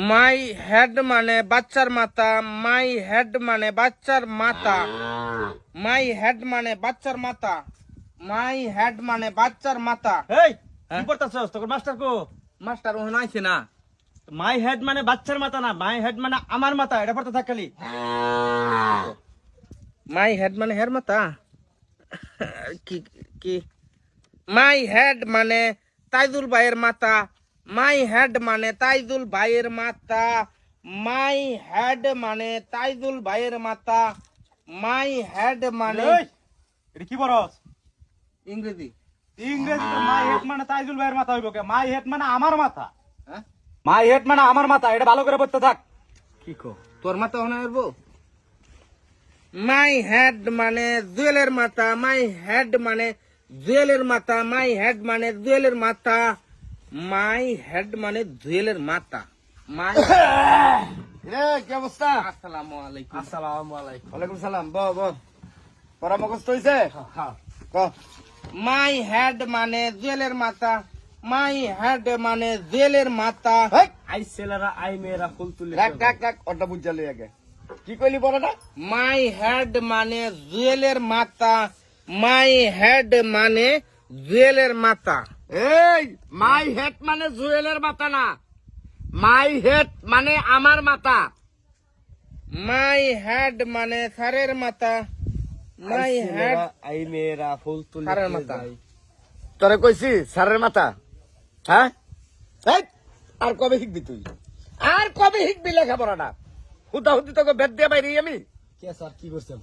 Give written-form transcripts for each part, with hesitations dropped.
My head মানে বাচ্চার মাথা, মাই হেড মানে বাচ্চার মাথা, মাই হেড মানে বাচ্চার মাথা, মাই হেড মানে বাচ্চার মাথা। এই কি হ্যাঁ? পড়তাছস তোর মাস্টার কো? মাস্টার ওখানে আইছে না। মাই হেড মানে বাচ্চার মাথা না, মাই হেড মানে আমার মাথা, এটা পড়তে থাক খালি। মাই হেড মানে হের মাথা। কি কি মাই হেড মানে তাইজুল ভাইয়ের মাথা, মাই হেড মানে তাইজুল ভাইয়ের মাথা, মাই হেড মানে তাইজুল ভাইয়ের মাথা, মাই হেড মানে এই এটা কি বড়স? ইংরেজি। ইংরেজিতে মাই হেড মানে তাইজুল ভাইয়ের মাথা হইব কে? মাই হেড মানে আমার মাথা। হ্যাঁ? মাই হেড মানে আমার মাথা, এটা ভালো করে পড়তে থাক। কি কো তোর মাথা ওখানে আসবো? মাই হেড মানে জুয়েলের মাথা, মাই হেড মানে জুয়েলের মাথা, মাই হেড মানে জুয়েলের মাথা, মাই হেড মানে জুয়েলের মাথা, মাই রে কি অবস্থা? আসসালামু আলাইকুম। আসসালামু আলাইকুম। ওয়ালাইকুম সালাম। ব পড়া মুখস্থ হইছে? হ্যাঁ। ক মাই হেড মানে জুয়েলের মাথা, মাই হেড মানে জুয়েলের মাথা। হেই, আই ছেলেরা আই মেয়েরা ফুল তুলে রাখ ওটা বুঝালি আগে। কি কইলি পড়াটা? মাই হেড মানে জুয়েলের মাথা, মাই হেড মানে জুয়েলের মাথা। এই মাই হেড মানে জুয়েলের মাথা না, মাই হেড মানে আমার মাথা। মাই হেড মানে সারের মাথা, মাই হেড আই মেয়েরা ফুল তুলে সারের মাথা। তোরে কইছি স্যারের মাথা? হ্যাঁ, এই, আর কবে শিখবি তুই? আর কবে শিখবি লেখাপড়াটা? হুদাহুদি তোকে বেদ দিয়ে বাইরে আমি। কে স্যার কি করছেন?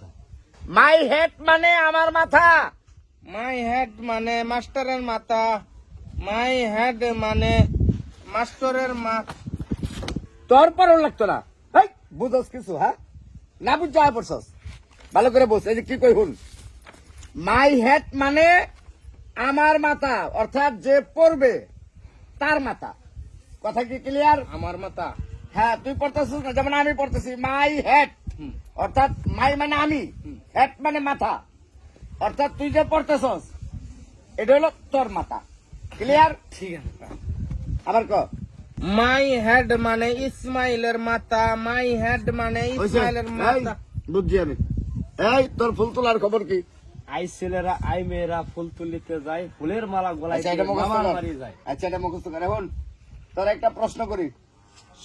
মাই হেড মানে আমার মাথা। মাই হেড মানে মাস্টারের মাথা, মাই হেড মানে মাস্টারের মাথা। তোর পরও লাগতো না। এই বুঝস কিছু? হ্যাঁ, না বুঝ যা পড়ছস, ভালো করে বস। এই যে কি কই হুন, মাই হেড মানে আমার মাথা, অর্থাৎ যে পড়বে তার মাথা। কথা কি ক্লিয়ার? আমার মাথা। হ্যাঁ, তুই পড়তেছিস না, যেমন আমি পড়তেছি মাই হেড, অর্থাৎ মাই মানে আমি, হেড মানে মাথা, অর্থাৎ তুই যে পড়তেছস এটা হলো তোর মাথা। ক্লিয়ার? ঠিক আছে। আবার ক। মাই হেড মানে ইসমাইলের মাথা, মাই হেড মানে ইসমাইলের মাথা। বুঝছি আমি। এই তোর ফুল তোলার খবর কি? আই ছেলেরা আই মেয়েরা ফুল তুলিতে যায়, ফুলের মালা গলায় আচ্ছা, এটা দিয়ে মুখস্থ মামার কর। বাড়ি যায়। আচ্ছা, এটা মুখস্থ কর। এখন তোর একটা প্রশ্ন করি,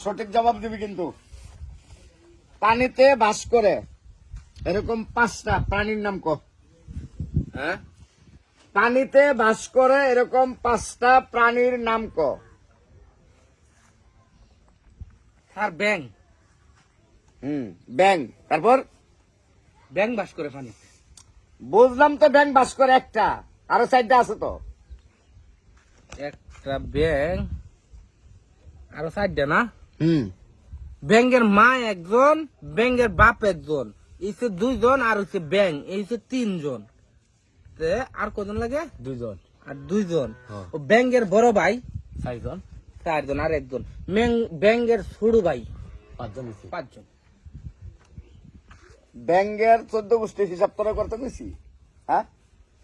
সঠিক জবাব দিবি কিন্তু। পানিতে বাস করে এরকম 5টা প্রাণীর নাম ক। হ্যাঁ? পানিতে বাস করে এরকম 5টা প্রাণীর নাম ক। স্যার ব্যাং। ব্যাং। তারপর ব্যাং বাস করে পানি। বুঝলাম তো, ব্যাং বাস করে একটা, আরো 4টা আছে তো। একটা ব্যাং, আরো 4টা না? হুম, ব্যাঙের মা একজন, ব্যাঙের বাপ একজন, এই 2জন, আর হচ্ছে ব্যাং, এই 3জন। আর কজন লাগে? 2জন। আর 2জন। হ্যাঁ। ও ব্যাঙের বড় ভাই 6জন। 4জন, আর একজন ব্যাঙের ছোট ভাই 5জন হইছে। 5জন। ব্যাঙ্গের 14 গোষ্ঠী হিসাব তোরা করতে গেছি? হ্যাঁ,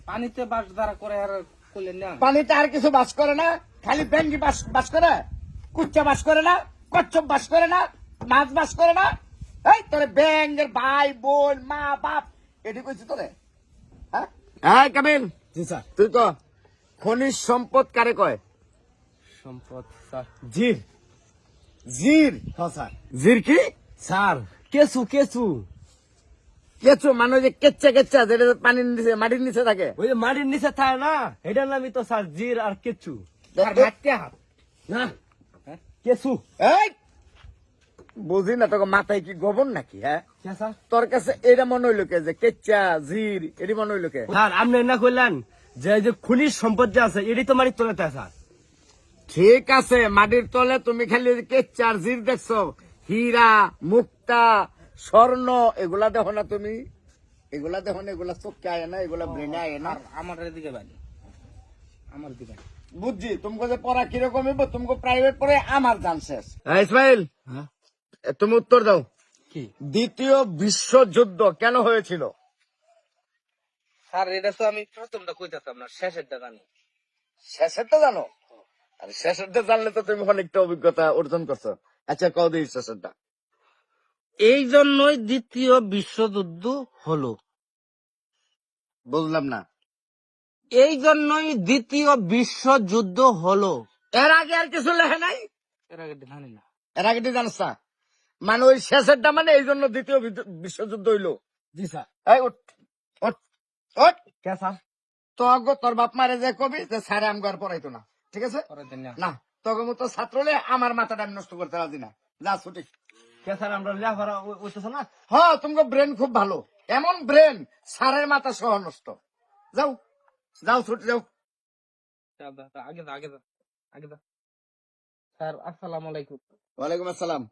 পানিতে বাস দ্বারা করে আর করলেন না। পানিতে আর কিছু বাস করে না, খালি ব্যাঙ্গি বাস করে। কুচ্চা বাস করে না, কচ্ছপ বাস করে না, মাছ বাস করে না। এই তোরে ব্যাঙ্গের ভাই বোন মা বাপ এটি কইছি তোরে? হ্যাঁ, হ্যাঁ কামিল, জি স্যার। তুই ক, খনিজ সম্পদ কারে কয়? সম্পদ স্যার জির। জির। হ্যাঁ স্যার। জির কি? স্যার কেসু কেসু। কেঁচো মানে ওই যে কেচ্চা যেটা পানির নিচে মাটির নিচে থাকে। ওই যে মাটির নিচে থাকে না, এটার নামই তো স্যার জির আর কেচু। আর মারতে হাত। না কেসু। এই বুঝি না, তোকে মাথায় কি গোবর নাকি? হ্যাঁ, কে স্যার? তোর কাছে এটা মনে হইলো কে যে কেচ্চা জির এটি মনে হইলো কে? স্যার আপনি না কইলেন যে যে খনিজ সম্পদ যে আছে এটি তো মাটির তলাতে আছে, স্যার। ঠিক আছে, মাটির তলে তুমি খালি ওই যে কেচ্চা আর জির দেখছো, হীরা মুক্তা স্বর্ণ এগুলা দেখো না তুমি? এগুলা দেখো না, এগুলা চোখে আয় না, এগুলা ব্রেনে আয় না। আর আমার দিকে বাড়ি, আমার দিকে বাড়ি। বুঝছি তুমি যে পড়া কিরকম হইব, তুমি প্রাইভেট পড়ে আমার জান শেষ। ইসমাইল, তুমি উত্তর দাও। কি? দ্বিতীয় বিশ্বযুদ্ধ কেন হয়েছিল? স্যার এটা তো আমি প্রথমটা কইতাম না, শেষেরটা জানি। শেষেরটা জানো? আর শেষেরটা জানলে তো তুমি অনেকটা অভিজ্ঞতা অর্জন করছো। আচ্ছা কও দিই শেষেরটা। এই জন্যই দ্বিতীয় বিশ্বযুদ্ধ হলো। বুঝলাম না। এই জন্যই দ্বিতীয় বিশ্বযুদ্ধ হলো। এর আগে আর কিছু লেখে নাই? এর আগে জানি না। এর আগে জানিস না? মানে ওই শেষেরটা মানে এই জন্য দ্বিতীয় বিশ্বযুদ্ধ হইলো। জি স্যার। এই উঠ উঠ উঠ। কে স্যার? তোর বাপ মারে যে কবি যে স্যারে আমগো আর পড়াইতো না, ঠিক আছে? পরের দিন না। না তোকে মতো ছাত্রলে আমার মাথাটা আমি নষ্ট করতে রাজি না। যা ছুটি। কে স্যার আমরা লেখাপড়া হইতেছে না? হ্যাঁ তোমাকে ব্রেন খুব ভালো, এমন ব্রেন স্যারের মাথা সহ নষ্ট। যাও যাও ছুটি যাও। আগে দা, আগে দা, আগে দা। স্যার আসসালামু আলাইকুম। ওয়ালাইকুম আসসালাম।